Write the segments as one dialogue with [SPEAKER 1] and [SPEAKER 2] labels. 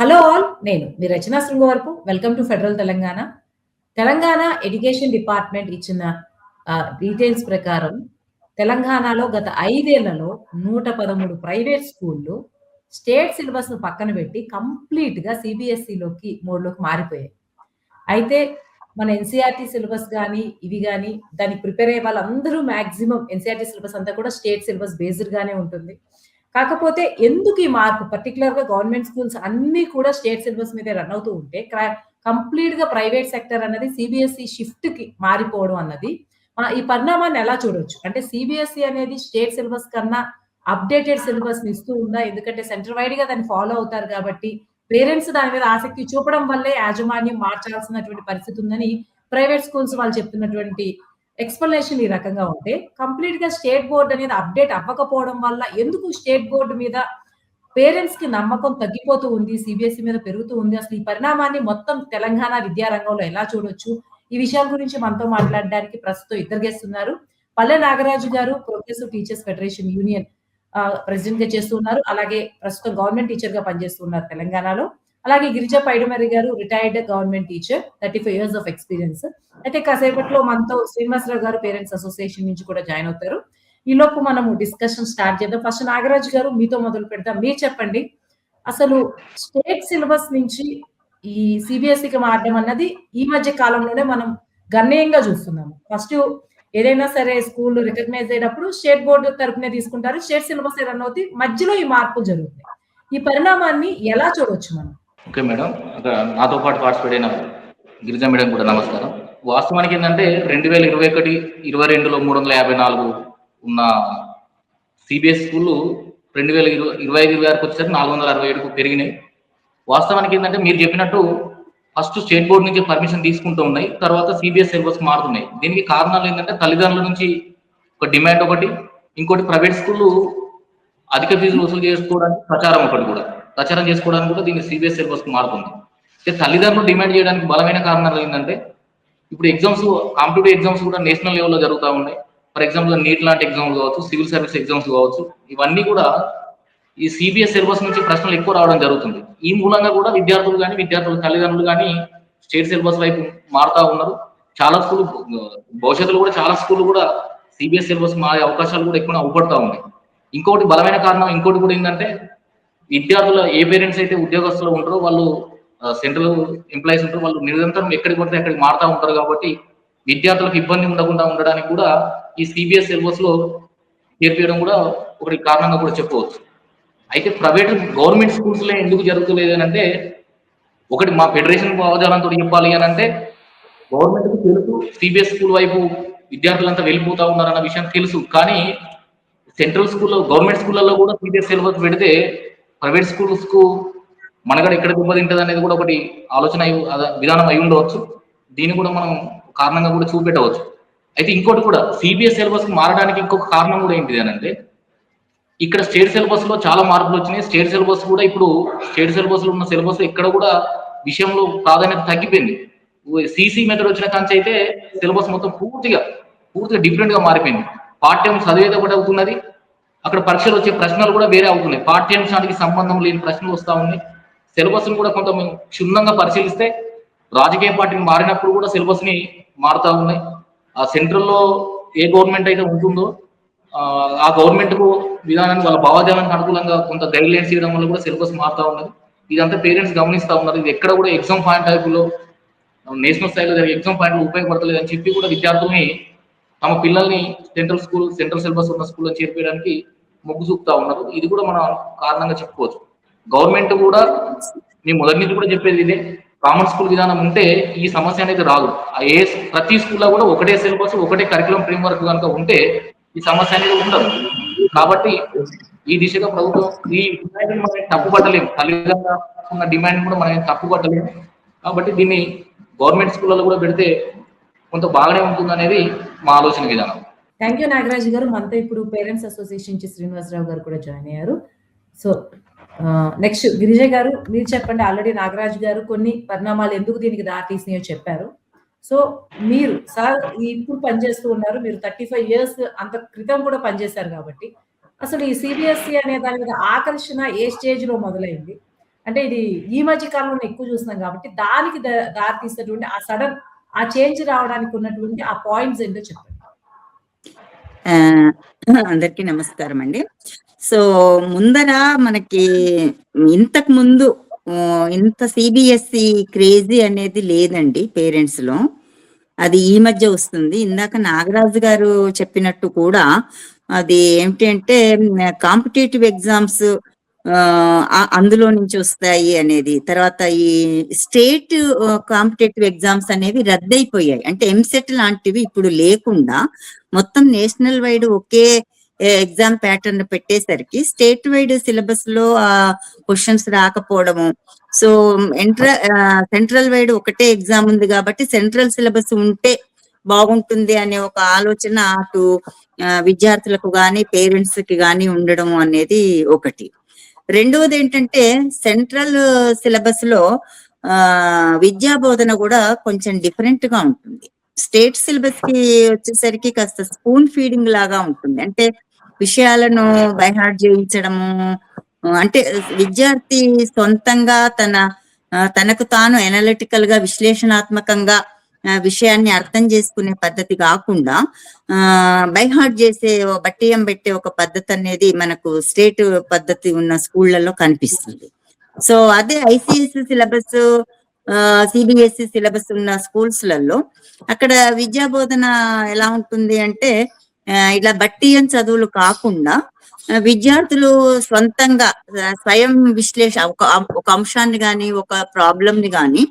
[SPEAKER 1] Hello all. నేను మీ Rachana Srungavarapu. Welcome to federal Telangana. Telangana education department ఇచ్చిన డీటెయిల్స్ ప్రకారం తెలంగాణలో గత 5 ఏళ్లలో 113 ప్రైవేట్ స్కూల్‌లు స్టేట్ సిలబస్‌ను పక్కన పెట్టి కంప్లీట్‌గా సీబీఎస్ఈలోకి మోడ్‌లోకి మారిపోయాయి. అయితే మన ఎన్‌సీఈఆర్‌టీ సిలబస్ గాని, ఇవి గాని దానికి ప్రిపేర్ అయ్యే వాళ్ళందరూ మాక్సిమం ఎన్‌సీఈఆర్‌టీ సిలబస్ అంతా కూడా స్టేట్ సిలబస్ బేస్డ్ గానే ఉంటుంది. కాకపోతే ఎందుకు ఈ మార్పు? పర్టిక్యులర్‌గా గవర్నమెంట్ స్కూల్స్ అన్నీ కూడా స్టేట్ సిలబస్ మీదే రన్ అవుతూ ఉంటే, కంప్లీట్‌గా ప్రైవేట్ సెక్టర్ అన్నది సీబీఎస్‌ఈ షిఫ్ట్‌కి మారిపోవడం అన్నది ఈ పరిణామాన్ని ఎలా చూడొచ్చు? అంటే సీబీఎస్‌ఈ అనేది స్టేట్ సిలబస్ కన్నా అప్‌డేటెడ్ సిలబస్‌ని ఇస్తూ ఉందా? ఎందుకంటే సెంటర్ వైడ్‌గా దాన్ని ఫాలో అవుతారు కాబట్టి, పేరెంట్స్ దాని మీద ఆసక్తి చూపడం వల్లే యాజమాన్యం మార్చాల్సినటువంటి పరిస్థితి ఉందని ప్రైవేట్ స్కూల్స్ వాళ్ళు చెప్తున్నటువంటి ఎక్స్‌ప్లనేషన్ ఈ రకంగా ఉంటే, కంప్లీట్‌గా స్టేట్ బోర్డ్ అనేది అప్‌డేట్ అవ్వకపోవడం వల్ల ఎందుకు స్టేట్ బోర్డ్ మీద పేరెంట్స్‌కి నమ్మకం తగ్గిపోతూ ఉంది. సీబీఎస్‌ఈ మీద పెరుగుతూ ఉంది. అసలు ఈ పరిణామాన్ని మొత్తం తెలంగాణ విద్యా రంగంలో ఎలా చూడొచ్చు? ఈ విషయాల గురించి మనతో మాట్లాడడానికి ప్రస్తుతం ఇద్దరు గెస్ట్ ఉన్నారు. పల్లె నాగరాజు గారు ప్రోగ్రెసివ్ టీచర్స్ ఫెడరేషన్ యూనియన్ ప్రెసిడెంట్‌గా చేస్తూ ఉన్నారు. అలాగే ప్రస్తుతం గవర్నమెంట్ టీచర్‌గా పనిచేస్తూ ఉన్నారు తెలంగాణలో. అలాగే గిరిజా పైడిమర్రి గారు retired government teacher. 35 years of experience. అయితే కాసేపట్లో మనతో శ్రీనివాసరావు గారు పేరెంట్స్ అసోసియేషన్ నుంచి కూడా జాయిన్ అవుతారు. ఈలోపు మనము డిస్కషన్ స్టార్ట్ చేద్దాం. ఫస్ట్ నాగరాజు గారు మీతో మొదలు పెడదాం. మీరు చెప్పండి. అసలు స్టేట్ సిలబస్ నుంచి ఈ సీబీఎస్ఈకి మారడం అన్నది ఈ మధ్య కాలంలోనే మనం గణనీయంగా చూస్తున్నాము. ఫస్ట్ ఏదైనా సరే స్కూల్ రికగ్నైజ్ అయినప్పుడు స్టేట్ బోర్డ్ తరపునే తీసుకుంటారు. స్టేట్ సిలబస్ రన్ అవుతాయి. మధ్యలో ఈ మార్పులు జరుగుతాయి. ఈ పరిణామాన్ని ఎలా చూడొచ్చు మనం?
[SPEAKER 2] Okay madam. నాతో పాటు పార్టిసిపేట్ అయిన గిరిజా మేడం కూడా నమస్కారం. వాస్తవానికి ఏంటంటే 2021, 22లో 354 ఉన్న సిబిఎస్ స్కూళ్ళు 2025-26 వచ్చేసరికి 467కు పెరిగినాయి. వాస్తవానికి ఏంటంటే మీరు చెప్పినట్టు ఫస్ట్ స్టేట్ బోర్డు నుంచి పర్మిషన్ తీసుకుంటూ ఉన్నాయి, తర్వాత సిబిఎస్ సిలబస్ మారుతున్నాయి. దీనికి కారణాలు ఏంటంటే తల్లిదండ్రుల నుంచి ఒక డిమాండ్ ఒకటి, ఇంకోటి ప్రైవేట్ స్కూళ్ళు అధిక ఫీజులు వసూలు చేసుకోవడానికి ప్రచారం చేసుకోవడానికి కూడా దీన్ని సిబిఎస్ సిలబస్ మారుతుంది. తల్లిదండ్రులు డిమాండ్ చేయడానికి బలమైన కారణాలు ఏంటంటే ఇప్పుడు ఎగ్జామ్స్, కాంపిటేటివ్ ఎగ్జామ్స్ కూడా నేషనల్ లెవెల్లో జరుగుతూ ఉన్నాయి. ఫర్ ఎగ్జాంపుల్ నీట్ లాంటి ఎగ్జామ్స్ కావచ్చు, సివిల్ సర్వీస్ ఎగ్జామ్స్ కావచ్చు, ఇవన్నీ కూడా ఈ సిబిఎస్ సిలబస్ నుంచి ప్రశ్నలు ఎక్కువ రావడం జరుగుతుంది. ఈ మూలంగా కూడా విద్యార్థుల తల్లిదండ్రులు కానీ స్టేట్ సిలబస్ వైపు మారుతా ఉన్నారు. చాలా స్కూల్ భవిష్యత్తులో కూడా చాలా స్కూళ్ళు కూడా సిబిఎస్ సిలబస్ మారే అవకాశాలు కూడా ఎక్కువ అవుపడతా ఉన్నాయి. ఇంకోటి బలమైన కారణం ఇంకోటి కూడా ఏంటంటే విద్యార్థుల ఏ పేరెంట్స్ అయితే ఉద్యోగస్తులు ఉంటారో వాళ్ళు సెంట్రల్ ఎంప్లాయీస్ ఉంటారు, వాళ్ళు నిరంతరం ఎక్కడికి పడితే అక్కడికి మారుతూ ఉంటారు. కాబట్టి విద్యార్థులకు ఇబ్బంది ఉండకుండా ఉండడానికి కూడా ఈ సిబిఎస్ సిలబస్ లో చేర్పించడం కూడా ఒకటి కారణంగా కూడా చెప్పవచ్చు. అయితే గవర్నమెంట్ స్కూల్స్ లో ఎందుకు జరుగుతలేదు అని అంటే, ఒకటి మా ఫెడరేషన్ భావజాలంతో చెప్పాలి అని అంటే, గవర్నమెంట్కి తెలుసు సిబిఎస్ స్కూల్ వైపు విద్యార్థులంతా వెళ్ళిపోతా ఉన్నారన్న విషయం తెలుసు. కానీ సెంట్రల్ స్కూల్లో, గవర్నమెంట్ స్కూళ్ళలో కూడా సిబిఎస్ సిలబస్ పెడితే ప్రైవేట్ స్కూల్స్ కు మనగడ ఎక్కడ దెబ్బతింటది అనేది కూడా ఒకటి ఆలోచన విధానం అయి ఉండవచ్చు. దీన్ని కూడా మనం కారణంగా కూడా చూపెట్టవచ్చు. అయితే ఇంకోటి కూడా సిబిఎస్ సిలబస్ మారడానికి ఇంకొక కారణం కూడా ఏంటిది అని అంటే, ఇక్కడ స్టేట్ సిలబస్ లో చాలా మార్పులు వచ్చినాయి. స్టేట్ సిలబస్ లో ఉన్న సిలబస్ ఎక్కడ కూడా విషయంలో ప్రాధాన్యత తగ్గిపోయింది. సిసి మెథడ్ వచ్చిన కాంచి అయితే సిలబస్ మొత్తం పూర్తిగా డిఫరెంట్ గా మారిపోయింది. పాఠ్యం చదివేది ఒకటి అవుతున్నది, అక్కడ పరీక్షలు వచ్చే ప్రశ్నలు కూడా వేరే అవుతున్నాయి. పాఠ్యాంశానికి సంబంధం లేని ప్రశ్నలు వస్తూ ఉన్నాయి. సిలబస్ ను కూడా కొంత క్షుణ్ణంగా పరిశీలిస్తే రాజకీయ పార్టీని మారినప్పుడు కూడా సిలబస్ ని మారుతా ఉన్నాయి. ఆ సెంట్రల్లో ఏ గవర్నమెంట్ అయితే ఉంటుందో ఆ గవర్నమెంట్ కు విధానానికి, వాళ్ళ భావజాలానికి అనుకూలంగా కొంత గైడ్ లైన్స్ ఇవ్వడం వల్ల కూడా సిలబస్ మారుతా ఉన్నది. ఇదంతా పేరెంట్స్ గమనిస్తూ ఉన్నారు. ఇది ఎక్కడ కూడా ఎగ్జామ్ పాయింట్ ఆఫ్ వ్యూలో, నేషనల్ స్థాయిలో జరిగే ఎగ్జామ్ పాయింట్ లో ఉపయోగపడతలేదు అని చెప్పి కూడా విద్యార్థుల్ని తమ పిల్లల్ని సెంట్రల్ సిలబస్ ఉన్న స్కూల్లో చేర్పించడానికి మొగ్గు చూపుతా ఉన్నారు. ఇది కూడా మనం కారణంగా చెప్పుకోవచ్చు. గవర్నమెంట్ కూడా మేము మొదటి నుంచి కూడా చెప్పేది ఇదే, కామన్ స్కూల్ విధానం ఉంటే ఈ సమస్య అనేది రాదు. ప్రతి స్కూల్లో కూడా ఒకటే సిలబస్, ఒకటే కరికులం ఫ్రేమ్వర్క్ కనుక ఉంటే ఈ సమస్య అనేది ఉండదు. కాబట్టి ఈ దిశగా ప్రభుత్వం ఈ డిమాండ్ మనం తప్పు పట్టలేము, తల్లిదండ్రుల ఉన్న డిమాండ్ కూడా మనం తప్పు పట్టలేము. కాబట్టి దీన్ని గవర్నమెంట్ స్కూళ్ళలో కూడా పెడితే కొంత బాగానే ఉంటుంది అనేది మా ఆలోచన విధానం.
[SPEAKER 1] థ్యాంక్ యూ నాగరాజు గారు. మనతో ఇప్పుడు పేరెంట్స్ అసోసియేషన్ నుంచి శ్రీనివాసరావు గారు కూడా జాయిన్ అయ్యారు. సో నెక్స్ట్ గిరిజ గారు, మీరు చెప్పండి. ఆల్రెడీ నాగరాజు గారు కొన్ని పరిణామాలు ఎందుకు దీనికి దారితీసినాయో చెప్పారు. సో మీరు సార్ ఇప్పుడు పనిచేస్తూ ఉన్నారు, మీరు 35 ఇయర్స్ అంత క్రితం కూడా పనిచేశారు కాబట్టి అసలు ఈ సిబిఎస్ఈ అనే దాని మీద ఆకర్షణ ఏ స్టేజ్ లో మొదలైంది? అంటే ఇది ఈ మధ్య కాలంలో ఎక్కువ చూస్తున్నాం కాబట్టి దానికి దారి తీసేటువంటి ఆ సడన్ ఆ చేంజ్ రావడానికి ఉన్నటువంటి ఆ పాయింట్స్ ఏంటో చెప్పండి.
[SPEAKER 3] అందరికీ నమస్కారం అండి. సో ముందర మనకి ఇంతకు ముందు ఇంత సిబిఎస్ఈ క్రేజీ అనేది లేదండి పేరెంట్స్ లో. అది ఈ మధ్య వస్తుంది. ఇందాక నాగరాజు గారు చెప్పినట్టు కూడా అది ఏమిటి అంటే కాంపిటేటివ్ ఎగ్జామ్స్ అందులో నుంచి వస్తాయి అనేది. తర్వాత ఈ స్టేట్ కాంపిటేటివ్ ఎగ్జామ్స్ అనేవి రద్దయిపోయాయి. అంటే ఎంసెట్ లాంటివి ఇప్పుడు లేకుండా మొత్తం నేషనల్ వైడ్ ఒకే ఎగ్జామ్ ప్యాటర్న్ పెట్టేసరికి స్టేట్ వైడ్ సిలబస్ లో ఆ క్వశ్చన్స్ రాకపోవడము. సో సెంట్రల్ వైడ్ ఒకటే ఎగ్జామ్ ఉంది కాబట్టి సెంట్రల్ సిలబస్ ఉంటే బాగుంటుంది అనే ఒక ఆలోచన అటు విద్యార్థులకు గాని పేరెంట్స్ కి గాని ఉండడం అనేది ఒకటి. రెండవది ఏంటంటే సెంట్రల్ సిలబస్ లో విద్యా బోధన కూడా కొంచెం డిఫరెంట్ గా ఉంటుంది. స్టేట్ సిలబస్ కి వచ్చేసరికి కాస్త స్పూన్ ఫీడింగ్ లాగా ఉంటుంది. అంటే విషయాలను బైహార్ట్ చేయించడము, అంటే విద్యార్థి సొంతంగా తనకు తాను ఎనలిటికల్ గా విశ్లేషణాత్మకంగా విషయాన్ని అర్థం చేసుకునే పద్ధతి కాకుండా బైహార్ట్ చేసే బట్టియం పెట్టే ఒక పద్ధతి అనేది మనకు స్టేట్ పద్ధతి ఉన్న స్కూళ్లలో కనిపిస్తుంది. సో అదే ఐసిఎస్సి సిలబస్ సిబిఎస్ఈ సిలబస్ ఉన్న స్కూల్స్ లలో అక్కడ విద్యా బోధన ఎలా ఉంటుంది అంటే ఇలా బట్టియం చదువులు కాకుండా విద్యార్థులు స్వంతంగా స్వయం విశ్లేషణ ఒక అంశాన్ని గాని ఒక ప్రాబ్లం ని గాని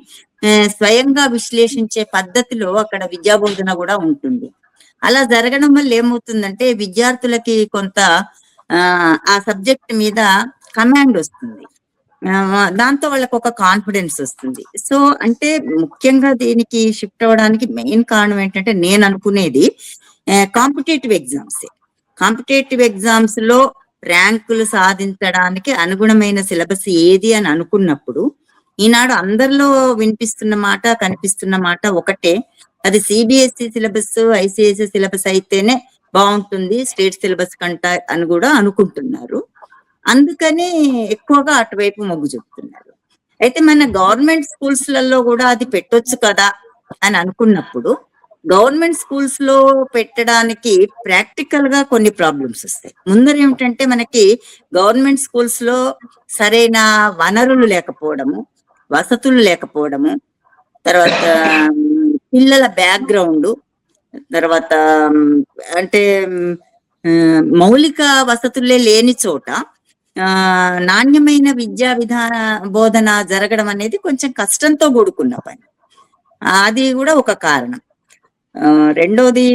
[SPEAKER 3] స్వయంగా విశ్లేషించే పద్ధతిలో అక్కడ విద్యా బోధన కూడా ఉంటుంది. అలా జరగడం వల్ల ఏమవుతుందంటే విద్యార్థులకి కొంత ఆ సబ్జెక్ట్ మీద కమాండ్ వస్తుంది. దాంతో వాళ్ళకి ఒక కాన్ఫిడెన్స్ వస్తుంది. సో అంటే ముఖ్యంగా దీనికి షిఫ్ట్ అవ్వడానికి మెయిన్ కారణం ఏంటంటే నేను అనుకునేది కాంపిటేటివ్ ఎగ్జామ్స్. కాంపిటేటివ్ ఎగ్జామ్స్ లో ర్యాంకులు సాధించడానికి అనుగుణమైన సిలబస్ ఏది అని అనుకున్నప్పుడు ఈనాడు అందరిలో వినిపిస్తున్న మాట కనిపిస్తున్న మాట ఒకటే, అది సిబిఎస్ఈ సిలబస్ ఐసిఎస్ఈ సిలబస్ అయితేనే బాగుంటుంది స్టేట్ సిలబస్ కంట అని కూడా అనుకుంటున్నారు. అందుకని ఎక్కువగా అటువైపు మొగ్గు చూపుతున్నారు. అయితే మన గవర్నమెంట్ స్కూల్స్ లలో కూడా అది పెట్టొచ్చు కదా అని అనుకున్నప్పుడు గవర్నమెంట్ స్కూల్స్ లో పెట్టడానికి ప్రాక్టికల్ గా కొన్ని ప్రాబ్లమ్స్ వస్తాయి. ముందర ఏమిటంటే మనకి గవర్నమెంట్ స్కూల్స్ లో సరైన వనరులు లేకపోవడము, వసతులు లేకపోవడము, తర్వాత పిల్లల బ్యాక్గ్రౌండ్, తర్వాత అంటే మౌలిక వసతులే లేని చోట నాణ్యమైన విద్యా విధాన బోధన జరగడం అనేది కొంచెం కష్టంతో కూడుకున్న పని. అది కూడా ఒక కారణం. రెండోది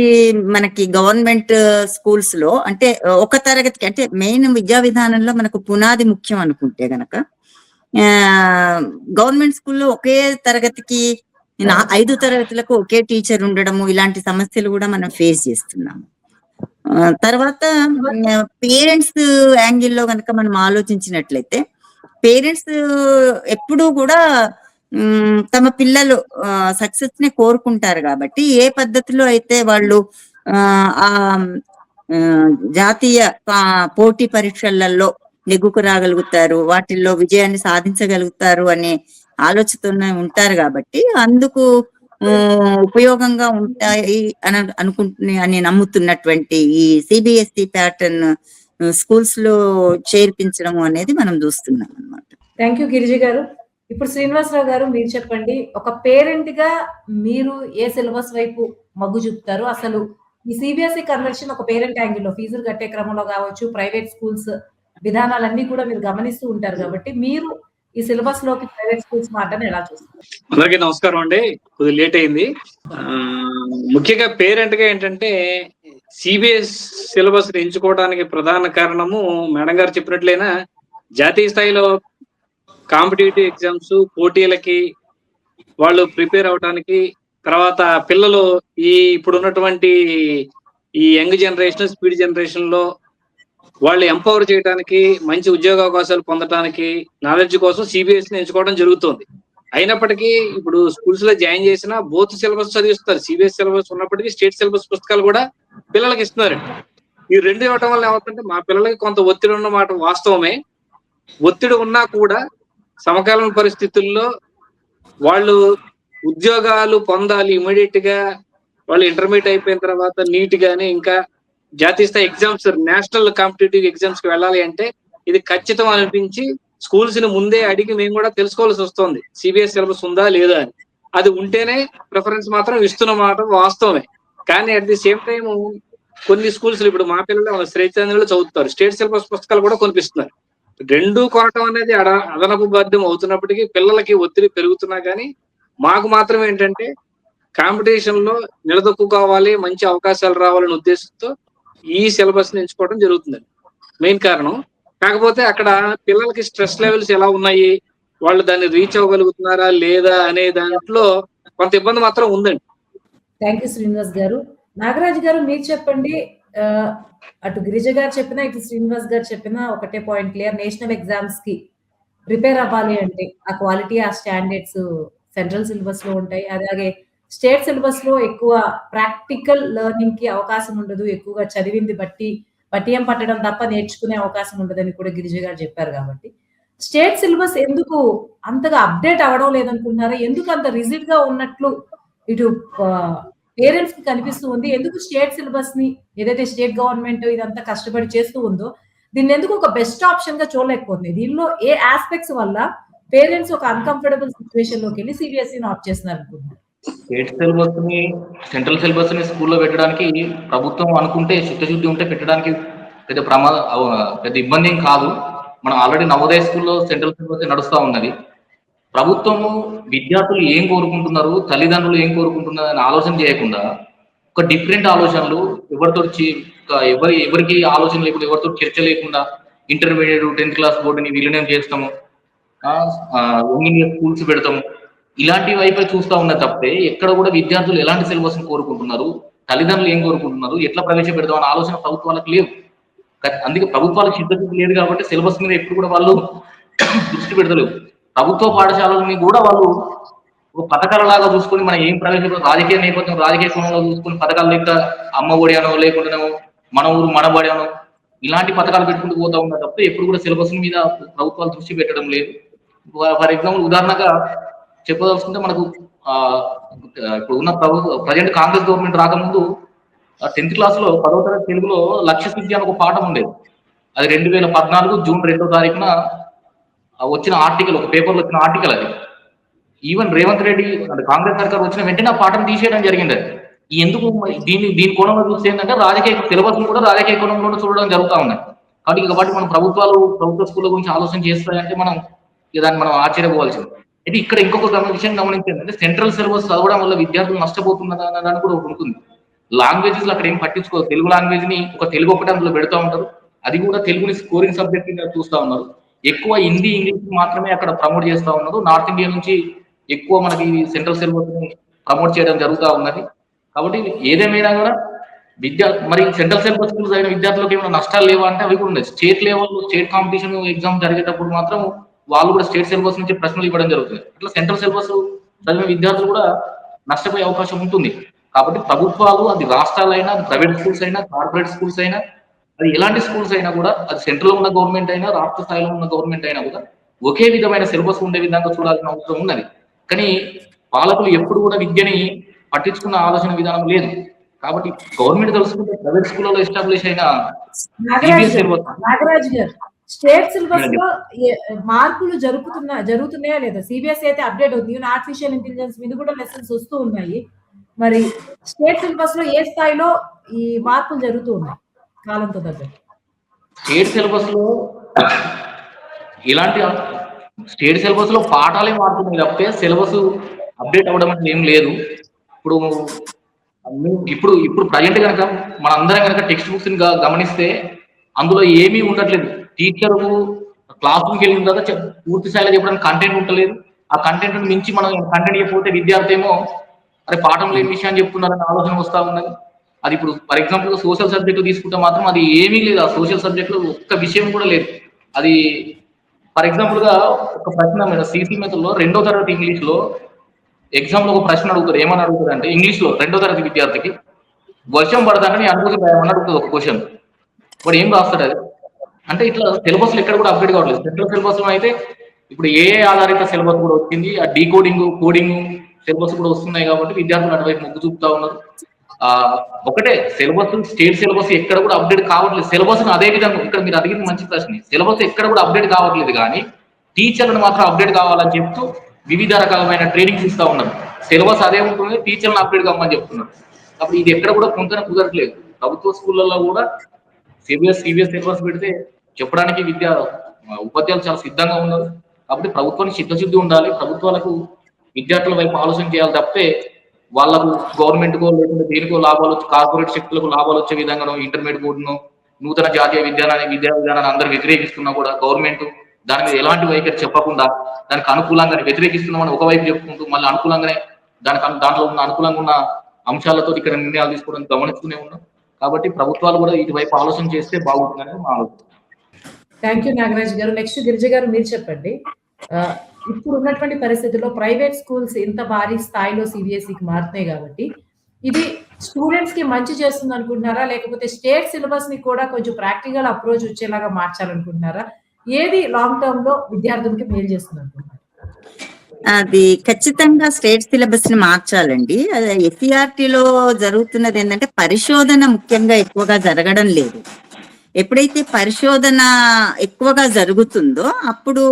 [SPEAKER 3] మనకి గవర్నమెంట్ స్కూల్స్ లో అంటే ఒక తరగతికి అంటే మెయిన్ విద్యా విధానంలో మనకు పునాది ముఖ్యం అనుకుంటే గనక గవర్నమెంట్ స్కూల్లో ఒకే తరగతికి 5 తరగతులకు ఒకే టీచర్ ఉండడము, ఇలాంటి సమస్యలు కూడా మనం ఫేస్ చేస్తున్నాము. తర్వాత పేరెంట్స్ యాంగిల్లో కనుక మనం ఆలోచించినట్లయితే పేరెంట్స్ ఎప్పుడూ కూడా తమ పిల్లలు సక్సెస్ ని కోరుకుంటారు కాబట్టి ఏ పద్ధతిలో అయితే వాళ్ళు ఆ జాతీయ పోటీ పరీక్షలలో నెగ్గుకు రాగలుగుతారు, వాటిల్లో విజయాన్ని సాధించగలుగుతారు అనే ఆలోచనతోనే ఉంటారు కాబట్టి అందుకు ఉపయోగంగా ఉంటాయి అని నమ్ముతున్నటువంటి ఈ సిబిఎస్ఈ ప్యాటర్న్ స్కూల్స్ లో చేర్పించడం అనేది మనం చూస్తున్నాం అన్నమాట.
[SPEAKER 1] థ్యాంక్ యూ గిరిజి గారు. ఇప్పుడు శ్రీనివాసరావు గారు మీరు చెప్పండి, ఒక పేరెంట్ గా మీరు ఏ సిలబస్ వైపు మొగ్గు చూపుతారు? అసలు ఈ సిబిఎస్ఈ కన్వర్షన్ ఒక పేరెంట్ యాంగిల్ లో ఫీజులు కట్టే క్రమంలో కావచ్చు, ప్రైవేట్ స్కూల్స్ విధానాలన్నీ కూడా మీరు గమనిస్తూ ఉంటారు కాబట్టి మీరు ఈ సిలబస్ లోకి ప్రైవేట్ స్కూల్స్ మాటను ఎలా చూస్తారు?
[SPEAKER 4] అందరికీ నమస్కారం అండి. కొద్దిగా లేట్ అయింది. ముఖ్యంగా పేరెంట్ గా ఏంటంటే సిబిఎస్ సిలబస్ ఎంచుకోవడానికి ప్రధాన కారణము మేడం గారు చెప్పినట్లయినా జాతీయ స్థాయిలో కాంపిటేటివ్ ఎగ్జామ్స్ పోటీలకి వాళ్ళు ప్రిపేర్ అవడానికి, తర్వాత పిల్లలు ఇప్పుడు ఉన్నటువంటి ఈ యంగ్ జనరేషన్ స్పీడ్ జనరేషన్ లో వాళ్ళు ఎంపవర్ చేయడానికి, మంచి ఉద్యోగ అవకాశాలు పొందడానికి నాలెడ్జ్ కోసం సిబిఎస్ఈని ఎంచుకోవడం జరుగుతుంది. అయినప్పటికీ ఇప్పుడు స్కూల్స్ లో జాయిన్ చేసిన బోత్ సిలబస్ చదివిస్తారు. సిబిఎస్ సిలబస్ ఉన్నప్పటికీ స్టేట్ సిలబస్ పుస్తకాలు కూడా పిల్లలకి ఇస్తున్నారు. ఈ రెండు ఇవ్వటం వల్ల ఏమవుతుందంటే మా పిల్లలకి కొంత ఒత్తిడి ఉన్నమాట వాస్తవమే. ఒత్తిడి ఉన్నా కూడా సమకాలీన పరిస్థితుల్లో వాళ్ళు ఉద్యోగాలు పొందాలి ఇమీడియట్ గా, వాళ్ళు ఇంటర్మీడియట్ అయిపోయిన తర్వాత నీట్ గానీ ఇంకా జాతీయ స్థాయి ఎగ్జామ్స్, నేషనల్ కాంపిటేటివ్ ఎగ్జామ్స్ కి వెళ్ళాలి అంటే ఇది ఖచ్చితం అనిపించి స్కూల్స్ ని ముందే అడిగి మేము కూడా తెలుసుకోవాల్సి వస్తుంది సిబిఎస్ సిలబస్ ఉందా లేదా అని. అది ఉంటేనే ప్రిఫరెన్స్ మాత్రం ఇస్తున్న మాట వాస్తవమే. కానీ అట్ ది సేమ్ టైం కొన్ని స్కూల్స్ ఇప్పుడు మా పిల్లలు శ్రీచంద్రలో చదువుతారు, స్టేట్ సిలబస్ పుస్తకాలు కూడా కొనిపిస్తున్నారు. రెండు కొనటం అనేది అదనపు బాధ్యం అవుతున్నప్పటికీ పిల్లలకి ఒత్తిడి పెరుగుతున్నా కానీ మాకు మాత్రం ఏంటంటే కాంపిటీషన్ లో నిలదొక్కుకోవాలి, మంచి అవకాశాలు రావాలనే ఉద్దేశంతో ఈ సిలబస్ ని ఎంచుకోవడం జరుగుతుంది. మెయిన్ కారణం. కాకపోతే అక్కడ పిల్లలకి స్ట్రెస్ లెవెల్స్ ఎలా ఉన్నాయి, వాళ్ళు దాన్ని రీచ్ అవ్వగలుగుతున్నారా లేదా అనే దాంట్లో కొంత ఇబ్బంది మాత్రం ఉందండి.
[SPEAKER 1] థ్యాంక్ యూ శ్రీనివాస్ గారు. నాగరాజు గారు మీరు చెప్పండి. అటు గిరిజ గారు చెప్పినా, ఇటు శ్రీనివాస్ గారు చెప్పినా ఒకటే పాయింట్ క్లియర్. నేషనల్ ఎగ్జామ్స్ కి ప్రిపేర్ అవ్వాలి అంటే ఆ క్వాలిటీ, ఆ స్టాండర్డ్స్ సెంట్రల్ సిలబస్ లో ఉంటాయి. అలాగే స్టేట్ సిలబస్ లో ఎక్కువ ప్రాక్టికల్ లెర్నింగ్ కి అవకాశం ఉండదు. ఎక్కువగా చదివింది పట్టియం పట్టడం తప్ప నేర్చుకునే అవకాశం ఉండదని కూడా గిరిజ గారు చెప్పారు. కాబట్టి స్టేట్ సిలబస్ ఎందుకు అంతగా అప్డేట్ అవ్వడం లేదనుకుంటున్నారా? ఎందుకు అంత రిజిడ్ గా ఉన్నట్లు ఇటు పేరెంట్స్ కి కనిపిస్తూ ఉంది? ఎందుకు స్టేట్ సిలబస్ ని ఏదైతే స్టేట్ గవర్నమెంట్ ఇదంతా కష్టపడి చేస్తూ ఉందో దీన్ని ఎందుకు ఒక బెస్ట్ ఆప్షన్ గా చూడలేకపోతుంది? దీనిలో ఏ ఆస్పెక్ట్స్ వల్ల పేరెంట్స్ ఒక అన్‌కంఫర్టబుల్ సిట్యుయేషన్ లోకి వెళ్ళి సిబిఎస్ఈని ఆప్ట్ చేస్తున్నారు అనుకుంటున్నారు?
[SPEAKER 2] స్టేట్ సిలబస్ ని, సెంట్రల్ సిలబస్ ని స్కూల్లో పెట్టడానికి ప్రభుత్వం అనుకుంటే, చిత్తశుద్ధి ఉంటే పెట్టడానికి పెద్ద ఇబ్బంది ఏం కాదు. మనం ఆల్రెడీ నవోదయ స్కూల్లో సెంట్రల్ సిలబస్ నడుస్తూ ఉన్నది. ప్రభుత్వము విద్యార్థులు ఏం కోరుకుంటున్నారు, తల్లిదండ్రులు ఏం కోరుకుంటున్నారు అని ఆలోచన చేయకుండా ఒక డిఫరెంట్ ఆలోచనలు ఎవరికి ఆలోచన లేకుండా, ఎవరితో చర్చ లేకుండా ఇంటర్మీడియట్ 10th క్లాస్ బోర్డుని విలీనం చేస్తాము, స్కూల్స్ పెడతాము, ఇలాంటి వైపే చూస్తూ ఉన్న తప్పే ఎక్కడ కూడా విద్యార్థులు ఎలాంటి సిలబస్ కోరుకుంటున్నారు, తల్లిదండ్రులు ఏం కోరుకుంటున్నారు, ఎట్లా ప్రవేశపెడతాం అనే ఆలోచన ప్రభుత్వాలకు లేవు. అందుకే ప్రభుత్వాలకు చిత్తశుద్ధి లేదు కాబట్టి సిలబస్ మీద ఎప్పుడు కూడా వాళ్ళు దృష్టి పెడతలేవు. ప్రభుత్వ పాఠశాలని కూడా వాళ్ళు ఒక పథకాల లాగా చూసుకొని మనం ఏం ప్రవేశపెడతాం, రాజకీయ నేపథ్యం, రాజకీయ కోణంలో చూసుకొని పథకాలు లేక అమ్మ ఒడి అనో లేకుండానేమో మన ఊరు మనబడి అనో ఇలాంటి పథకాలు పెట్టుకుంటూ పోతా ఉన్నారు తప్ప ఎప్పుడు కూడా సిలబస్ మీద ప్రభుత్వాలు దృష్టి పెట్టడం లేదు. ఫర్ ఎగ్జాంపుల్ ఉదాహరణగా చెప్పదలుచుకుంటే మనకు ఇప్పుడు ఉన్న ప్రజెంట్ కాంగ్రెస్ గవర్నమెంట్ రాకముందు 10th క్లాస్లో 10వ తరగతి తెలుగులో లక్ష్య సిద్ధి అని ఒక పాఠం ఉండేది. అది 2014 జూన్ 2వ తారీఖున వచ్చిన ఆర్టికల్, ఒక పేపర్లో వచ్చిన ఆర్టికల్ అది. ఈవెన్ రేవంత్ రెడ్డి కాంగ్రెస్ సర్కార్ వచ్చిన వెంటనే ఆ పాఠం తీసేయడం జరిగింది. అది ఎందుకు దీని కోణంలో చూస్తే ఏంటంటే రాజకీయ సిలబస్ కూడా రాజకీయ కోణంలో చూడడం జరుగుతూ ఉన్నాయి. కాబట్టి మనం ప్రభుత్వ స్కూళ్ళ గురించి ఆలోచన చేస్తాయంటే మనం దాన్ని మనం ఆశ్చర్యపోవాల్సింది. అయితే ఇక్కడ ఇంకొక విషయం గమనించిందంటే సెంట్రల్ సిలబస్ చదవడం వల్ల విద్యార్థులు నష్టపోతున్నారు అన్నదాన్ని కూడా ఒకటి ఉంటుంది. లాంగ్వేజెస్ అక్కడ ఏం పట్టించుకోరు. తెలుగు లాంగ్వేజ్ ని ఒక తెలుగు ఒకటి అందులో పెడతా ఉంటారు. అది కూడా తెలుగుని స్కోరింగ్ సబ్జెక్ట్ గా చూస్తూ ఉన్నారు. ఎక్కువ హిందీ, ఇంగ్లీష్ మాత్రమే అక్కడ ప్రమోట్ చేస్తూ ఉన్నారు. నార్త్ ఇండియా నుంచి ఎక్కువ మనకి సెంట్రల్ సిలబస్ ని ప్రమోట్ చేయడం జరుగుతూ ఉన్నది. కాబట్టి ఏదేమైనా కూడా మరి సెంట్రల్ సిలబస్ స్కూల్స్ అయిన విద్యార్థులకు ఏమైనా నష్టాలు లేవా అంటే అవి కూడా ఉన్నాయి. స్టేట్ లెవెల్లో స్టేట్ కాంపిటీషన్ ఎగ్జామ్ జరిగేటప్పుడు మాత్రం వాళ్ళు కూడా స్టేట్ సిలబస్ నుంచి ప్రశ్నలు ఇవ్వడం జరుగుతుంది. అట్లా సెంట్రల్ సిలబస్ చదివిన విద్యార్థులు కూడా నష్టపోయే అవకాశం ఉంటుంది. కాబట్టి ప్రభుత్వాలు, అది రాష్ట్రాలైనా, అది ప్రైవేట్ స్కూల్స్ అయినా, కార్పొరేట్ స్కూల్స్ అయినా, అది ఎలాంటి స్కూల్స్ అయినా కూడా, అది సెంట్రల్ ఉన్న గవర్నమెంట్ అయినా, రాష్ట్ర స్థాయిలో ఉన్న గవర్నమెంట్ అయినా కూడా ఒకే విధమైన సిలబస్ ఉండే విధంగా చూడాల్సిన అవసరం ఉన్నది. కానీ పాలకులు ఎప్పుడు కూడా విద్యని పట్టించుకున్న ఆలోచన విధానం లేదు. కాబట్టి గవర్నమెంట్ తెలుసుకుంటే ప్రైవేట్ స్కూళ్ళలో ఎస్టాబ్లిష్ అయిన
[SPEAKER 1] నాగరాజు గారు, స్టేట్ సిలబస్ లో మార్పులు జరుగుతున్నాయా లేదా? సిబిఎస్ఈ అయితే అప్డేట్ అవుతుంది. ఈవెన్ ఆర్టిఫిషియల్ ఇంటెలిజెన్స్ మీద కూడా లెసన్స్ వస్తూ ఉన్నాయి. మరి స్టేట్ సిలబస్ లో ఏ స్థాయిలో ఈ మార్పులు జరుగుతూ ఉన్నాయి కాలంతో దగ్గర?
[SPEAKER 2] స్టేట్ సిలబస్ లో ఇలాంటి స్టేట్ సిలబస్ లో పాఠాలే మారుతున్నాయి తప్పితే సిలబస్ అప్డేట్ అవ్వడం అంటే ఏం లేదు. ఇప్పుడు ప్రజెంట్ కనుక మనందరం కనుక టెక్స్ట్ బుక్స్ గమనిస్తే అందులో ఏమీ ఉండట్లేదు. టీచర్ క్లాస్ రూమ్కి వెళ్ళిన తర్వాత పూర్తి స్థాయిలో చెప్పడానికి కంటెంట్ ఉండలేదు. ఆ కంటెంట్ మించి మనం కంటెంట్ చెప్పితే విద్యార్థి ఏమో అరే పాఠం లేని విషయాన్ని చెప్తున్నారని ఆలోచన వస్తూ ఉన్నది. అది ఇప్పుడు ఫర్ ఎగ్జాంపుల్ సోషల్ సబ్జెక్టు తీసుకుంటే మాత్రం అది ఏమీ లేదు. ఆ సోషల్ సబ్జెక్ట్ లో ఒక్క విషయం కూడా లేదు. అది ఫర్ ఎగ్జాంపుల్ గా ఒక ప్రశ్న సిసి మెథడ్లో 2వ తరగతి ఇంగ్లీష్ లో ఎగ్జామ్ లో ఒక ప్రశ్న అడుగుతారు. ఏమని అడుగుతారు అంటే ఇంగ్లీష్ లో 2వ తరగతి విద్యార్థికి వర్షం పడతానని అనుభూతి రాయమని అడుగుతుంది ఒక క్వశ్చన్. వాడు ఏం రాస్తాడు అది అంటే ఇట్లా సిలబస్ లో ఎక్కడ కూడా అప్డేట్ కావట్లేదు. సెంట్రల్ సిలబస్ లో అయితే ఇప్పుడు ఏఐ ఆధారిత సిలబస్ కూడా వచ్చింది, ఆ డీకోడింగ్ కోడింగ్ సిలబస్ కూడా వస్తున్నాయి కాబట్టి విద్యార్థులు అటువైపు మొగ్గు చూపుతా ఉన్నారు. ఒకటే సిలబస్, స్టేట్ సిలబస్ ఎక్కడ కూడా అప్డేట్ కావట్లేదు. సిలబస్ అదే విధంగా ఇక్కడ మీరు అడిగింది మంచి ప్రశ్న. సిలబస్ ఎక్కడ కూడా అప్డేట్ కావట్లేదు, కానీ టీచర్లను మాత్రం అప్డేట్ కావాలని చెప్తూ వివిధ రకాలమైన ట్రైనింగ్స్ ఇస్తా ఉన్నారు. సిలబస్ అదే ఉంటుంది, టీచర్లను అప్డేట్ కావాలని చెప్తున్నారు. కాబట్టి ఇది ఎక్కడ కూడా పొందన కుదరట్లేదు. ప్రభుత్వ స్కూళ్ళల్లో కూడా సిబిఎస్ సిలబస్ పెడితే చెప్పడానికి ఉపాధ్యాయులు చాలా సిద్ధంగా ఉన్నారు. కాబట్టి ప్రభుత్వానికి చిత్తశుద్ధి ఉండాలి. ప్రభుత్వాలకు విద్యార్థుల వైపు ఆలోచన చేయాలి తప్పితే వాళ్ళకు గవర్నమెంట్కో లేకుంటే దేనికో లాభాలు వచ్చి కార్పొరేట్ శక్తులకు లాభాలు వచ్చే విధంగా ఇంటర్మీడియట్ బోర్డును, నూతన జాతీయ విద్యా విధానాన్ని అందరూ వ్యతిరేకిస్తున్నా కూడా గవర్నమెంట్ దాని మీద ఎలాంటి వైఖరి చెప్పకుండా దానికి అనుకూలంగానే వ్యతిరేకిస్తున్నామని ఒకవైపు చెప్పుకుంటూ మళ్ళీ అనుకూలంగానే దాంట్లో ఉన్న అనుకూలంగా ఉన్న అంశాలతో ఇక్కడ నిర్ణయాలు తీసుకోవడానికి గమనిస్తూనే ఉన్నాం. కాబట్టి ప్రభుత్వాలు కూడా ఇటువైపు ఆలోచన చేస్తే బాగుంటుందని మా ఆలోచన.
[SPEAKER 1] థ్యాంక్ యూ నాగరాజ్ గారు. నెక్స్ట్ గిరిజ గారు మీరు చెప్పండి. ఇప్పుడు ఉన్నటువంటి పరిస్థితుల్లో ప్రైవేట్ స్కూల్స్ ఇంత భారీ స్థాయిలో సిబిఎస్ఈకి మారుతున్నాయి కాబట్టి ఇది స్టూడెంట్స్ కి మంచి చేస్తుంది అనుకుంటున్నారా, లేకపోతే స్టేట్ సిలబస్ ని కూడా కొంచెం ప్రాక్టికల్ అప్రోచ్ వచ్చేలాగా మార్చాలనుకుంటున్నారా? ఏది లాంగ్ టర్మ్ లో విద్యార్థులకి మేలు చేస్తుంది అనుకుంటున్నారు?
[SPEAKER 3] అది ఖచ్చితంగా స్టేట్ సిలబస్ ని మార్చాలండి. ఎస్సీఆర్టీలో జరుగుతున్నది ఏంటంటే పరిశోధన ముఖ్యంగా ఎక్కువగా జరగడం లేదు. ఎప్పుడైతే పరిశోధన ఎక్కువగా జరుగుతుందో అప్పుడు